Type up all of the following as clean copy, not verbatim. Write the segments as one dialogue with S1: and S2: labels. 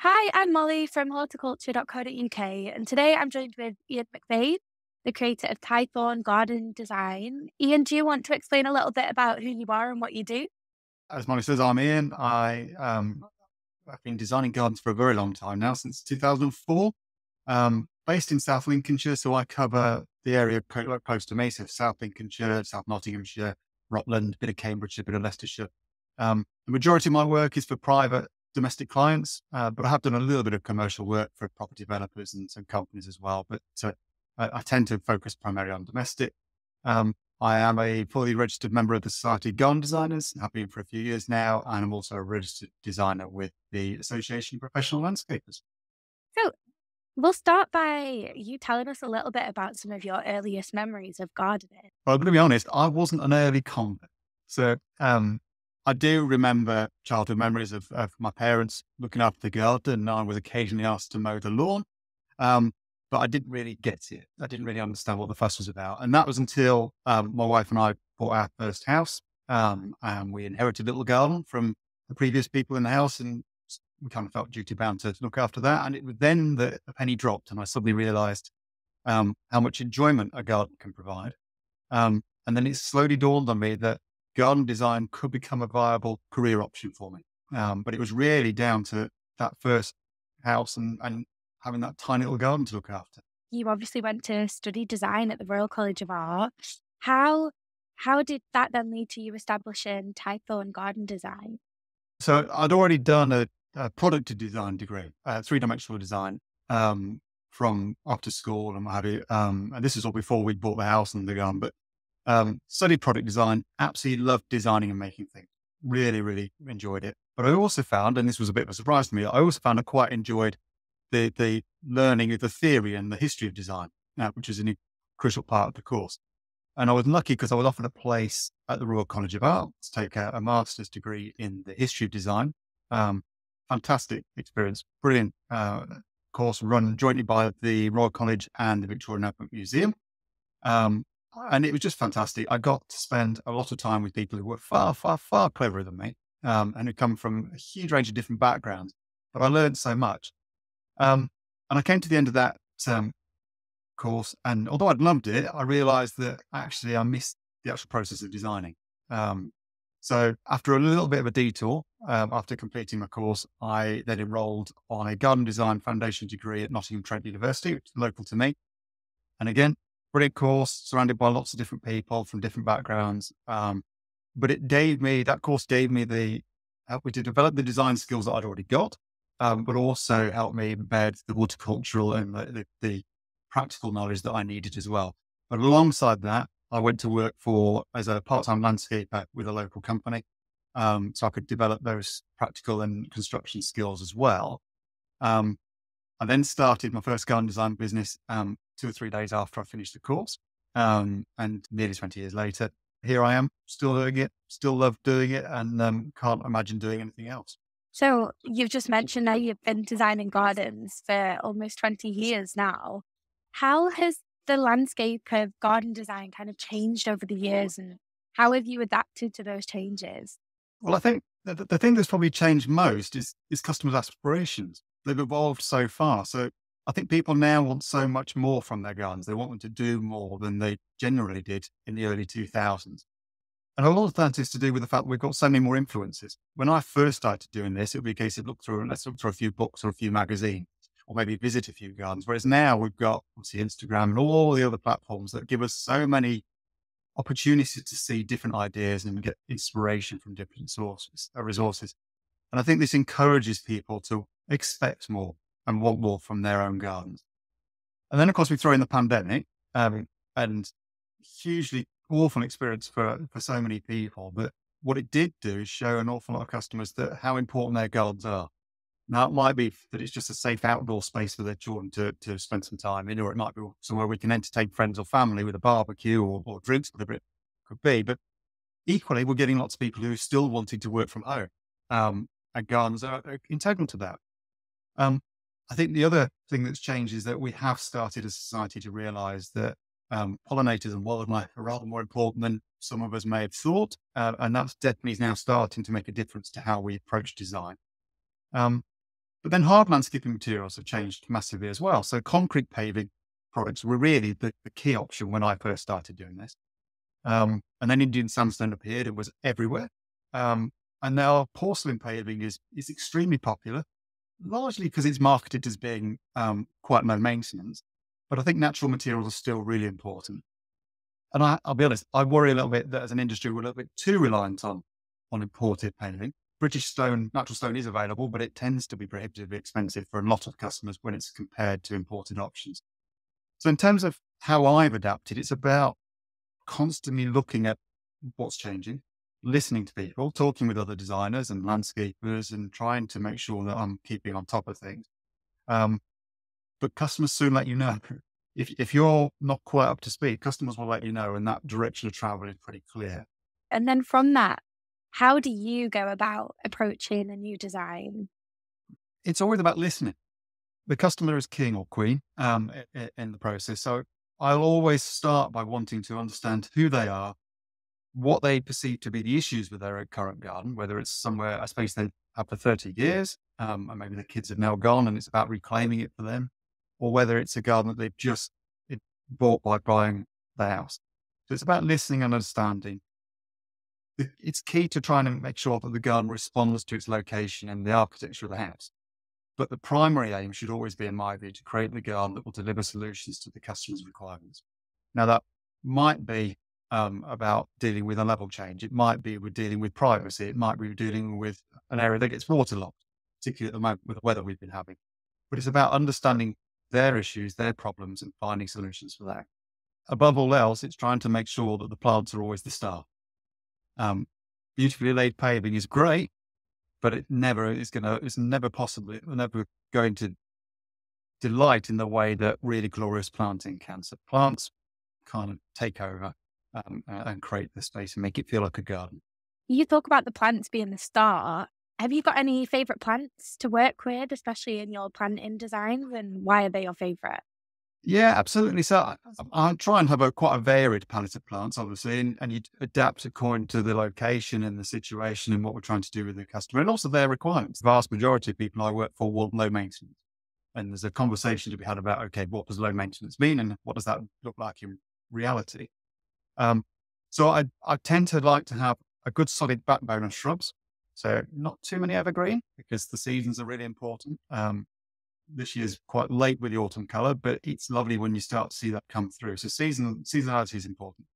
S1: Hi, I'm Molly from horticulture.co.uk, and today I'm joined with Ian McBain, the creator of Tythorne Garden Design. Ian, do you want to explain a little bit about who you are and what you do?
S2: As Molly says, I'm Ian. I've been designing gardens for a very long time now, since 2004. Based in South Lincolnshire, so I cover the area close to me, so South Lincolnshire, South Nottinghamshire, Rutland, bit of Cambridgeshire, bit of Leicestershire. The majority of my work is for private domestic clients, but I have done a little bit of commercial work for property developers and some companies as well. But I tend to focus primarily on domestic. I am a fully registered member of the Society of Garden Designers. I've been for a few years now, and I'm also a registered designer with the Association of Professional Landscapers.
S1: So, we'll start by you telling us a little bit about some of your earliest memories of gardening.
S2: Well, I'm going to be honest, I wasn't an early convert. So I do remember childhood memories of my parents looking after the garden, and I was occasionally asked to mow the lawn. Um, but I didn't really get it. I didn't really understand what the fuss was about. And that was until my wife and I bought our first house. And we inherited a little garden from the previous people in the house, and we kind of felt duty bound to look after that. And it was then that the penny dropped, and I suddenly realized how much enjoyment a garden can provide. And then it slowly dawned on me that garden design could become a viable career option for me. But it was really down to that first house and having that tiny little garden to look after.
S1: You obviously went to study design at the Royal College of Art. How how did that then lead to you establishing Tythorne Garden Design?
S2: So I'd already done a product design degree, three-dimensional design, from after school and what have you. And this is all before we bought the house and the garden, but studied product design, absolutely loved designing and making things. Really, really enjoyed it. But I also found, and this was a bit of a surprise to me, I also found I quite enjoyed the learning of the theory and the history of design, which is a crucial part of the course. And I was lucky because I was offered a place at the Royal College of Art to take a master's degree in the history of design. Um, Fantastic experience, brilliant course run jointly by the Royal College and the Victorian Albert Museum. Um, and it was just fantastic. I got to spend a lot of time with people who were far, far, far cleverer than me, and who come from a huge range of different backgrounds. But I learned so much. And I came to the end of that course, and although I'd loved it, I realized that actually I missed the actual process of designing. Um, so after a little bit of a detour, after completing my course, I then enrolled on a garden design foundation degree at Nottingham Trent University, which is local to me. And again, brilliant course, surrounded by lots of different people from different backgrounds. But that course gave me helped me to develop the design skills that I'd already got, but also helped me embed the horticultural and the practical knowledge that I needed as well. But alongside that, I went to work as a part-time landscaper with a local company. So I could develop those practical and construction skills as well. Um, I then started my first garden design business 2 or 3 days after I finished the course. And nearly 20 years later, here I am, still doing it, still love doing it, and can't imagine doing anything else.
S1: So you've just mentioned that you've been designing gardens for almost 20 years now. How has the landscape of garden design kind of changed over the years, and how have you adapted to those changes?
S2: Well, I think the thing that's probably changed most is customers' aspirations. They've evolved so far. So I think people now want so much more from their gardens. They want them to do more than they generally did in the early 2000s. And a lot of that is to do with the fact that we've got so many more influences. When I first started doing this, it would be a case of let's look through a few books or a few magazines, or maybe visit a few gardens. Whereas now we've got obviously Instagram and all the other platforms that give us so many opportunities to see different ideas and get inspiration from different resources. And I think this encourages people to expect more and want more from their own gardens. And then, of course, we throw in the pandemic, and hugely awful experience for so many people. But what it did do is show an awful lot of customers that how important their gardens are. Now, it might be that it's just a safe outdoor space for their children to spend some time in, or it might be somewhere we can entertain friends or family with a barbecue or drinks, whatever it could be. But equally, we're getting lots of people who are still wanting to work from home, and gardens are integral to that. Um, I think the other thing that's changed is that we have started as a society to realize that pollinators and wildlife are rather more important than some of us may have thought. And that's definitely now starting to make a difference to how we approach design. Um, But then hard landscaping materials have changed massively as well. So concrete paving products were really the key option when I first started doing this. And then Indian sandstone appeared. It was everywhere. And now porcelain paving is extremely popular, largely because it's marketed as being quite low maintenance. But I think natural materials are still really important. And I'll be honest, I worry a little bit that as an industry, we're a little bit too reliant on imported paving. British stone, natural stone is available, but it tends to be prohibitively expensive for a lot of customers when it's compared to imported options. So in terms of how I've adapted, it's about constantly looking at what's changing, listening to people, talking with other designers and landscapers, and trying to make sure that I'm keeping on top of things. But customers soon let you know. If you're not quite up to speed, customers will let you know, and that direction of travel is pretty clear.
S1: And then from that, how do you go about approaching a new design?
S2: It's always about listening. The customer is king or queen in the process. So I'll always start by wanting to understand who they are, what they perceive to be the issues with their current garden, whether it's somewhere, a space they've had for 30 years, and maybe the kids have now gone and it's about reclaiming it for them, or whether it's a garden that they've just bought by buying the house. So it's about listening and understanding. It's key to trying to make sure that the garden responds to its location and the architecture of the house. But the primary aim should always be, in my view, to create the garden that will deliver solutions to the customer's requirements. Now, that might be about dealing with a level change. It might be with dealing with privacy. It might be dealing with an area that gets waterlogged, particularly at the moment with the weather we've been having. But it's about understanding their issues, their problems, and finding solutions for that. Above all else, it's trying to make sure that the plants are always the star. Beautifully laid paving is great, but it's never going to delight in the way that really glorious planting can. So plants kind of take over and create the space and make it feel like a garden.
S1: You talk about the plants being the star. Have you got any favorite plants to work with, especially in your planting designs, and why are they your favorite?
S2: Yeah, absolutely. So I try and have quite a varied palette of plants, obviously, and you adapt according to the location and the situation and what we're trying to do with the customer and also their requirements. The vast majority of people I work for want low maintenance. And there's a conversation to be had about, okay, what does low maintenance mean and what does that look like in reality? So I tend to like to have a good solid backbone of shrubs. So not too many evergreen because the seasons are really important. This year's quite late with the autumn color, but it's lovely when you start to see that come through. So seasonality is important.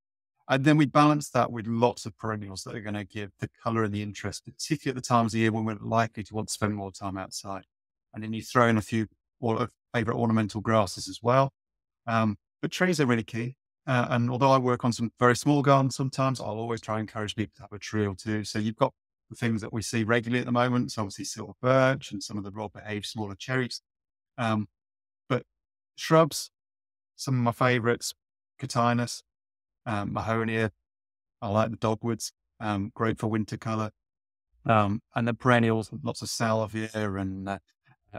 S2: And then we balance that with lots of perennials that are going to give the color and the interest, particularly at the times of year when we're likely to want to spend more time outside. And then you throw in a few favorite ornamental grasses as well. But trees are really key. And although I work on some very small gardens sometimes, I'll always try and encourage people to have a tree or two. So you've got the things that we see regularly at the moment. So obviously silver birch and some of the well-behaved smaller cherries. But shrubs, some of my favorites, Cotinus, Mahonia. I like the dogwoods, great for winter color. And then perennials, lots of salvia and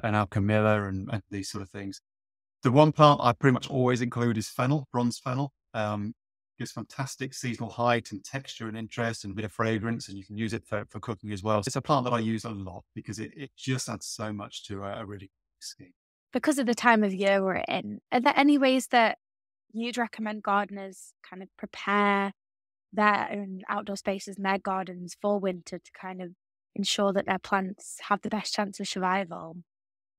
S2: alchemilla and these sort of things. The one plant I pretty much always include is fennel, bronze fennel. Gives fantastic seasonal height and texture and interest and a bit of fragrance, and you can use it for cooking as well. So it's a plant that I use a lot because it just adds so much to a really scheme.
S1: Because of the time of year we're in, are there any ways that you'd recommend gardeners kind of prepare their own outdoor spaces and their gardens for winter to kind of ensure that their plants have the best chance of survival?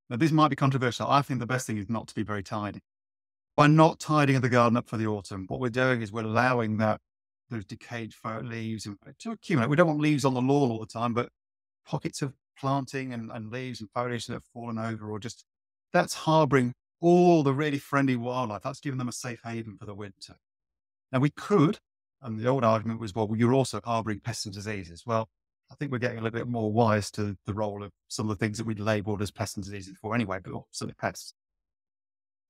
S2: Now, this might be controversial. I think the best thing is not to be very tidy. By not tidying the garden up for the autumn, what we're doing is we're allowing those decayed leaves to accumulate. We don't want leaves on the lawn all the time, but pockets of planting and leaves and foliage that have fallen over or just that's harboring all the really friendly wildlife. That's giving them a safe haven for the winter. Now we could, and the old argument was, well, you're also harboring pests and diseases. Well, I think we're getting a little bit more wise to the role of some of the things that we'd labeled as pests and diseases before anyway, but also pests.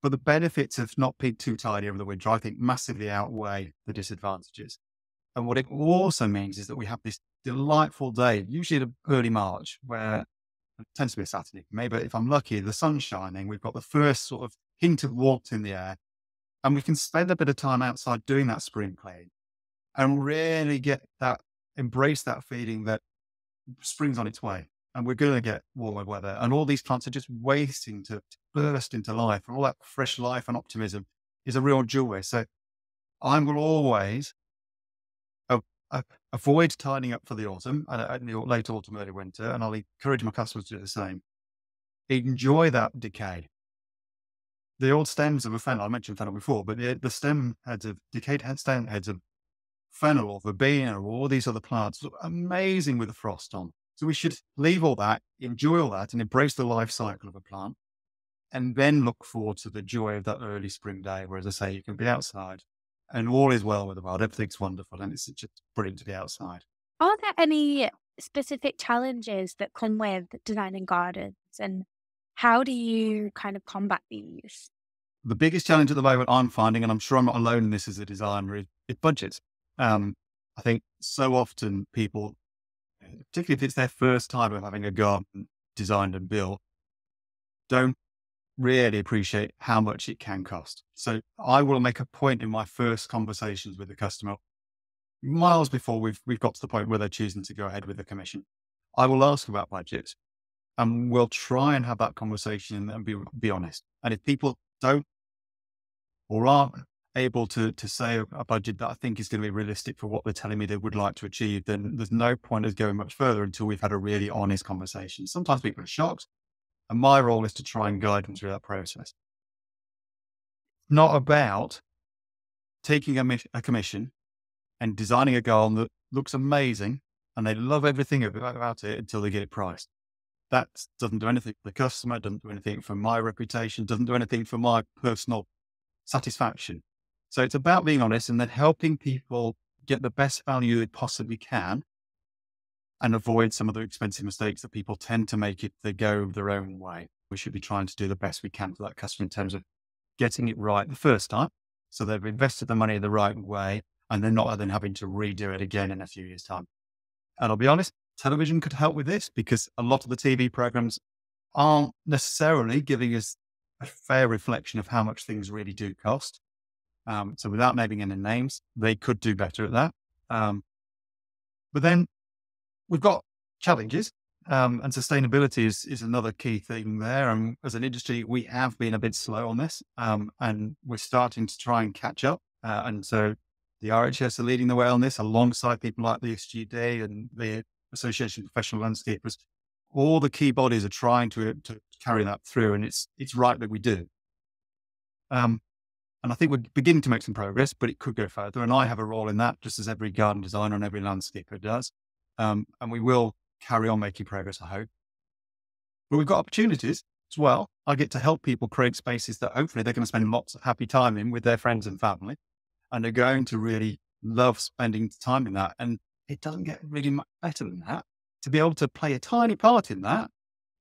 S2: But the benefits of not being too tidy over the winter, I think, massively outweigh the disadvantages. And what it also means is that we have this delightful day, usually in early March, where it tends to be a Saturday. Maybe if I'm lucky, the sun's shining. We've got the first sort of hint of warmth in the air, and we can spend a bit of time outside doing that spring clean and really embrace that feeling that spring's on its way. and we're going to get warmer weather, and all these plants are just waiting to burst into life, and all that fresh life and optimism is a real joy. So I will always a- avoid tidying up for the autumn and the late autumn, early winter, and I'll encourage my customers to do the same. Enjoy that decay. The old stems of a fennel, I mentioned fennel before, but the stem heads of stem heads of fennel or verbena or all these other plants look amazing with the frost on. So we should leave all that, enjoy all that, and embrace the life cycle of a plant, and then look forward to the joy of that early spring day, where, as I say, you can be outside and all is well with the world. Everything's wonderful, and it's just brilliant to be outside.
S1: Are there any specific challenges that come with designing gardens, and how do you kind of combat these?
S2: The biggest challenge at the moment I'm finding, and I'm sure I'm not alone in this as a designer, is budgets. I think so often people, particularly if it's their first time of having a garden designed and built, don't really appreciate how much it can cost. So I will make a point in my first conversations with the customer, miles before we've got to the point where they're choosing to go ahead with the commission. I will ask about budget, and we'll try and have that conversation and be honest. And if people don't or aren't able to say a budget that I think is going to be realistic for what they're telling me they would like to achieve, then there's no point of going much further until we've had a really honest conversation. Sometimes people are shocked, and my role is to try and guide them through that process. Not about taking a commission and designing a garden that looks amazing and they love everything about it until they get it priced. That doesn't do anything for the customer, doesn't do anything for my reputation, doesn't do anything for my personal satisfaction. So it's about being honest and then helping people get the best value they possibly can and avoid some of the expensive mistakes that people tend to make if they go their own way. We should be trying to do the best we can for that customer in terms of getting it right the first time. So they've invested the money the right way, and they're not then having to redo it again in a few years' time. And I'll be honest, television could help with this because a lot of the TV programs aren't necessarily giving us a fair reflection of how much things really do cost. So without naming any names, they could do better at that. But then we've got challenges, and sustainability is another key thing there. And as an industry, we have been a bit slow on this, and we're starting to try and catch up. And so the RHS are leading the way on this alongside people like the SGD and the Association of Professional Landscapers. All the key bodies are trying to carry that through, and it's right that we do. And I think we're beginning to make some progress, but it could go further. And I have a role in that, just as every garden designer and every landscaper does. And we will carry on making progress, I hope. But we've got opportunities as well. I get to help people create spaces that hopefully they're going to spend lots of happy time in with their friends and family, and they're going to really love spending time in that. And it doesn't get really much better than that. To be able to play a tiny part in that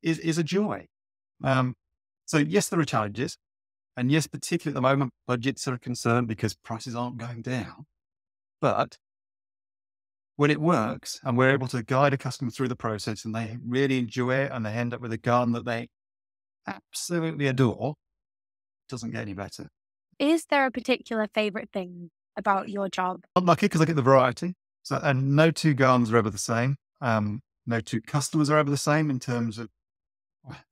S2: is a joy. So yes, there are challenges. And yes, particularly at the moment, budgets are a concern because prices aren't going down. But when it works and we're able to guide a customer through the process and they really enjoy it and they end up with a garden that they absolutely adore, it doesn't get any better.
S1: Is there a particular favorite thing about your job?
S2: I'm lucky because I get the variety. So, and no two gardens are ever the same. No two customers are ever the same in terms of,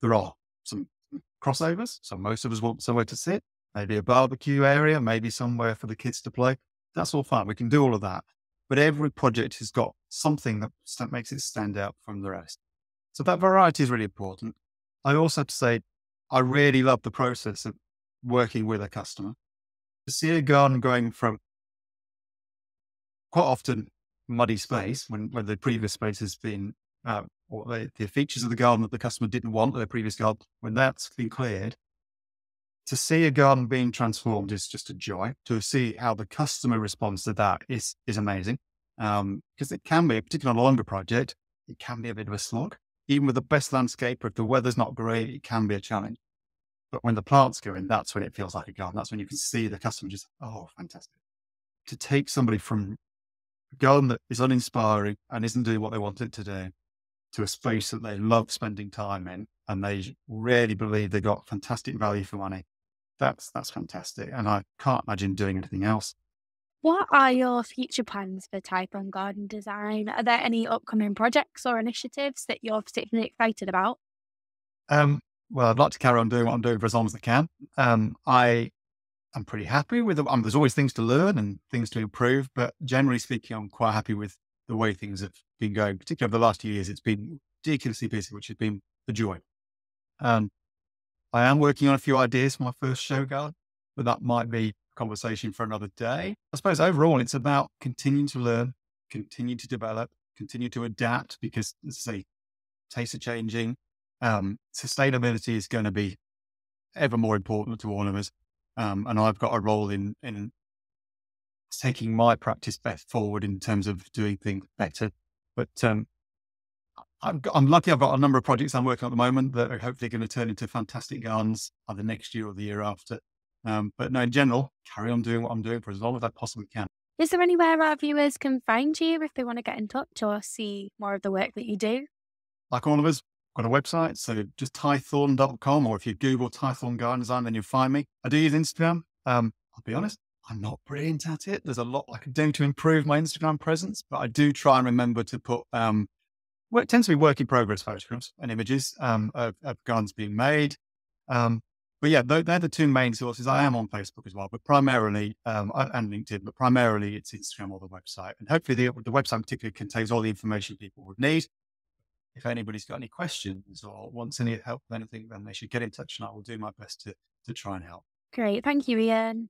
S2: there are some crossovers. So most of us want somewhere to sit, maybe a barbecue area, maybe somewhere for the kids to play. That's all fine. We can do all of that. But every project has got something that makes it stand out from the rest. So that variety is really important. I also have to say, I really love the process of working with a customer. To see a garden going from quite often muddy space when the previous space has been, or the features of the garden that the customer didn't want in their previous garden, when that's been cleared, to see a garden being transformed is just a joy. To see how the customer responds to that is amazing. Because it can be, particularly on a longer project, it can be a bit of a slog. Even with the best landscaper, if the weather's not great, it can be a challenge. But when the plants go in, that's when it feels like a garden. That's when you can see the customer just, oh, fantastic. To take somebody from a garden that is uninspiring and isn't doing what they want it to do, to a space that they love spending time in, and they really believe they got fantastic value for money. That's fantastic. And I can't imagine doing anything else.
S1: What are your future plans for Tythorne Garden Design? Are there any upcoming projects or initiatives that you're particularly excited about?
S2: Um, well, I'd like to carry on doing what I'm doing for as long as I can. I am pretty happy with there's always things to learn and things to improve, but generally speaking, I'm quite happy with the way things have been going. Particularly over the last 2 years, it's been ridiculously busy, which has been the joy. Um, I am working on a few ideas for my first show garden, but that might be a conversation for another day. I suppose overall, it's about continuing to learn, continue to develop, continue to adapt because, as I say, tastes are changing. Sustainability is going to be ever more important to all of us. And I've got a role in taking my practice best forward in terms of doing things better. But I'm lucky I've got a number of projects I'm working on at the moment that are hopefully going to turn into fantastic gardens either next year or the year after. But no, in general, carry on doing what I'm doing for as long as I possibly can.
S1: Is there anywhere our viewers can find you if they want to get in touch or see more of the work that you do?
S2: Like all of us, got a website, so just tythorne.com, or if you Google Tythorne Garden Design, then you'll find me. I do use Instagram. I'll be honest, I'm not brilliant at it. There's a lot I can do to improve my Instagram presence, but I do try and remember to put what tends to be work in progress photographs and images of gardens being made. But yeah, they're the two main sources. I am on Facebook as well, but primarily, and LinkedIn, but primarily it's Instagram or the website. And hopefully the website particularly contains all the information people would need. If anybody's got any questions or wants any help with anything, then they should get in touch and I will do my best to try and help.
S1: Great. Thank you, Ian.